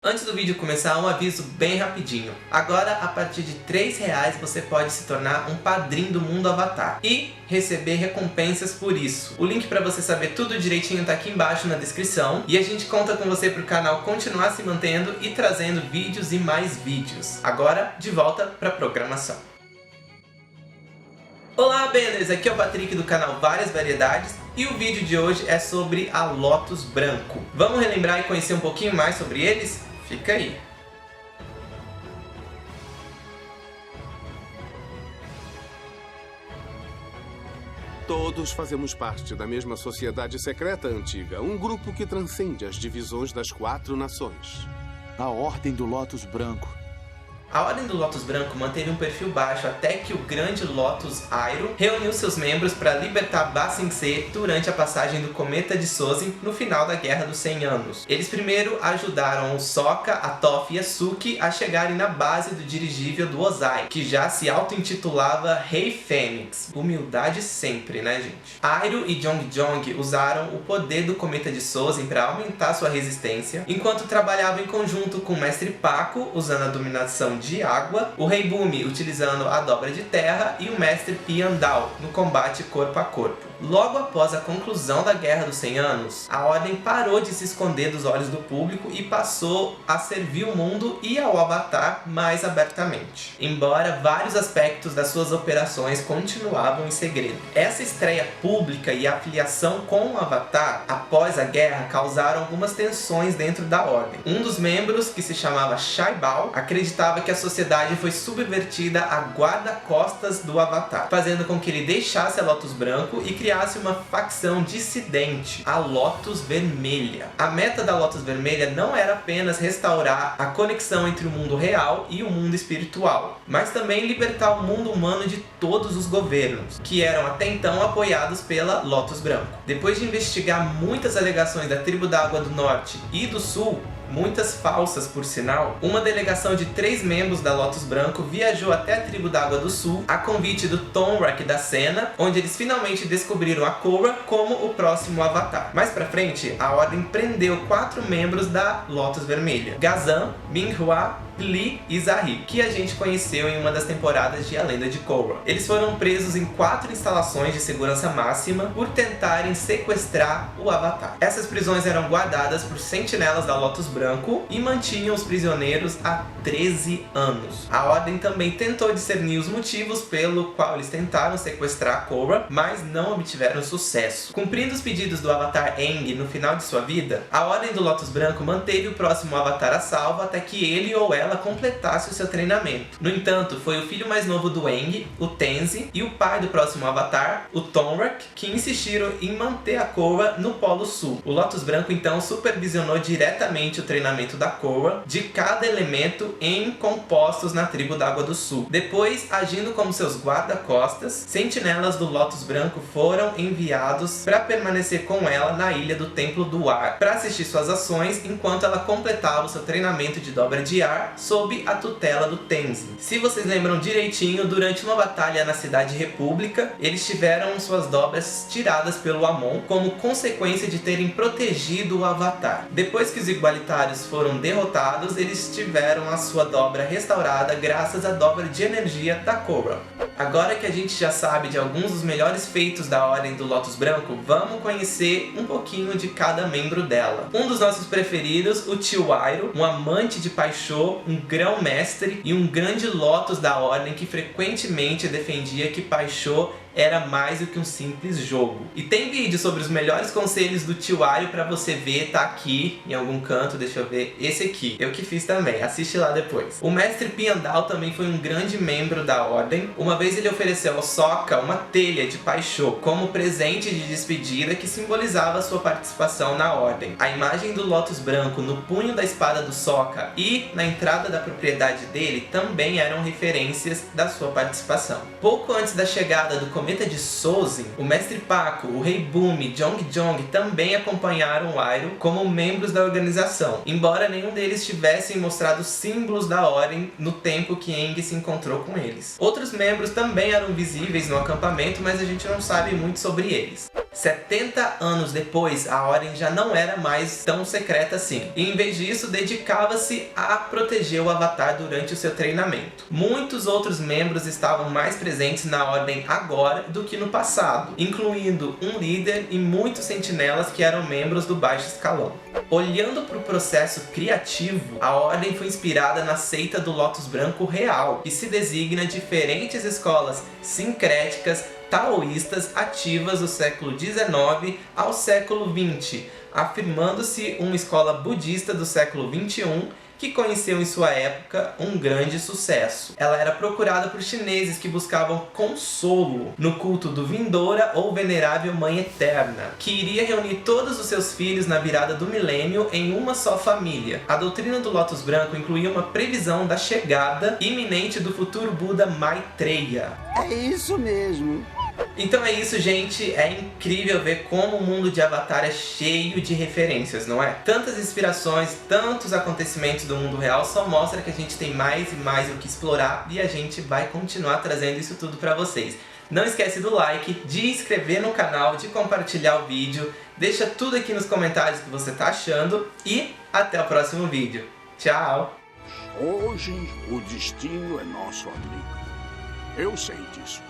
Antes do vídeo começar, um aviso bem rapidinho. Agora, a partir de R$3 você pode se tornar um padrinho do Mundo Avatar e receber recompensas por isso. O link para você saber tudo direitinho tá aqui embaixo na descrição. E a gente conta com você para o canal continuar se mantendo e trazendo vídeos e mais vídeos. Agora, de volta para a programação. Olá, Benders! Aqui é o Patrick do canal Várias Variedades e o vídeo de hoje é sobre a Lotus Branco. Vamos relembrar e conhecer um pouquinho mais sobre eles? Fica aí! Todos fazemos parte da mesma sociedade secreta antiga, um grupo que transcende as divisões das 4 nações. A Ordem do Lotus Branco. A Ordem do Lotus Branco manteve um perfil baixo até que o grande Lotus Airo reuniu seus membros para libertar Ba Sing Se durante a passagem do Cometa de Sozin no final da Guerra dos 100 Anos. Eles primeiro ajudaram o Sokka, a Toph e a Suki a chegarem na base do dirigível do Ozai, que já se auto-intitulava Rei Fênix. Humildade sempre, né, gente? Airo e Jong Jong usaram o poder do Cometa de Sozin para aumentar sua resistência, enquanto trabalhavam em conjunto com o Mestre Paco, usando a dominação de água, o Rei Bumi utilizando a dobra de terra e o Mestre Piandao no combate corpo a corpo. Logo após a conclusão da Guerra dos 100 Anos, a Ordem parou de se esconder dos olhos do público e passou a servir o mundo e ao Avatar mais abertamente, embora vários aspectos das suas operações continuavam em segredo. Essa estreia pública e a afiliação com o Avatar após a guerra causaram algumas tensões dentro da Ordem. Um dos membros, que se chamava Shai Bao, acreditava que a sociedade foi subvertida a guarda-costas do Avatar, fazendo com que ele deixasse a Lotus Branco e criasse uma facção dissidente, a Lotus Vermelha. A meta da Lotus Vermelha não era apenas restaurar a conexão entre o mundo real e o mundo espiritual, mas também libertar o mundo humano de todos os governos, que eram até então apoiados pela Lotus Branco. Depois de investigar muitas alegações da tribo da Água do Norte e do Sul, muitas falsas por sinal, uma delegação de 3 membros da Lotus Branco viajou até a tribo da Água do Sul a convite do Toph da Senna, onde eles finalmente descobriram a Korra como o próximo Avatar. Mais pra frente, a Ordem prendeu 4 membros da Lotus Vermelha: Gazan, Minghua, Li e Zahir, que a gente conheceu em uma das temporadas de A Lenda de Korra. Eles foram presos em 4 instalações de segurança máxima por tentarem sequestrar o Avatar. Essas prisões eram guardadas por sentinelas da Lotus Branco e mantinham os prisioneiros há 13 anos. A Ordem também tentou discernir os motivos pelo qual eles tentaram sequestrar a Korra, mas não obtiveram sucesso. Cumprindo os pedidos do Avatar Aang no final de sua vida, a Ordem do Lotus Branco manteve o próximo Avatar a salvo até que ele ou ela completasse o seu treinamento. No entanto, foi o filho mais novo do Aang, o Tenzin, e o pai do próximo Avatar, o Toph, que insistiram em manter a Korra no Polo Sul. O Lotus Branco então supervisionou diretamente o treinamento da Korra, de cada elemento em compostos na tribo da Água do Sul. Depois, agindo como seus guarda-costas, sentinelas do Lotus Branco foram enviados para permanecer com ela na Ilha do Templo do Ar, para assistir suas ações enquanto ela completava o seu treinamento de dobra de ar sob a tutela do Tenzin. Se vocês lembram direitinho, durante uma batalha na Cidade República, eles tiveram suas dobras tiradas pelo Amon como consequência de terem protegido o Avatar. Depois que os igualitários foram derrotados, eles tiveram a sua dobra restaurada graças à dobra de energia da Korra. Agora que a gente já sabe de alguns dos melhores feitos da Ordem do Lotus Branco, vamos conhecer um pouquinho de cada membro dela. Um dos nossos preferidos, o Tio Airo, um amante de Paixô, um grão-mestre e um grande Lotus da Ordem que frequentemente defendia que Paixô era mais do que um simples jogo. E tem vídeo sobre os melhores conselhos do Tio Airo pra você ver, tá aqui em algum canto, deixa eu ver, esse aqui, eu que fiz também, assiste lá depois. O Mestre Piandao também foi um grande membro da Ordem. Uma vez ele ofereceu ao Sokka uma telha de Paixô como presente de despedida que simbolizava sua participação na Ordem. A imagem do Lotus Branco no punho da espada do Sokka e na entrada da propriedade dele também eram referências da sua participação. Pouco antes da chegada do Cometa de Sozin, o Mestre Paco, o Rei Bumi, Jong Jong também acompanharam o Airo como membros da organização, embora nenhum deles tivessem mostrado símbolos da Ordem no tempo que Aang se encontrou com eles. Outros membros também eram visíveis no acampamento, mas a gente não sabe muito sobre eles. 70 anos depois, a Ordem já não era mais tão secreta assim. E em vez disso, dedicava-se a proteger o Avatar durante o seu treinamento. Muitos outros membros estavam mais presentes na Ordem agora do que no passado, incluindo um líder e muitos sentinelas que eram membros do baixo escalão. Olhando para o processo criativo, a Ordem foi inspirada na seita do Lótus Branco real, que se designa diferentes escolas sincréticas taoístas ativas do século XIX ao século XX, afirmando-se uma escola budista do século XXI que conheceu em sua época um grande sucesso. Ela era procurada por chineses que buscavam consolo no culto do Vindoura ou Venerável Mãe Eterna, que iria reunir todos os seus filhos na virada do milênio em uma só família. A doutrina do Lótus Branco incluía uma previsão da chegada iminente do futuro Buda Maitreya. É isso mesmo. Então é isso, gente. É incrível ver como o mundo de Avatar é cheio de referências, não é? Tantas inspirações, tantos acontecimentos do mundo real só mostra que a gente tem mais e mais o que explorar e a gente vai continuar trazendo isso tudo pra vocês. Não esquece do like, de inscrever no canal, de compartilhar o vídeo, deixa tudo aqui nos comentários o que você tá achando e até o próximo vídeo. Tchau! Hoje o destino é nosso amigo. Eu sei disso.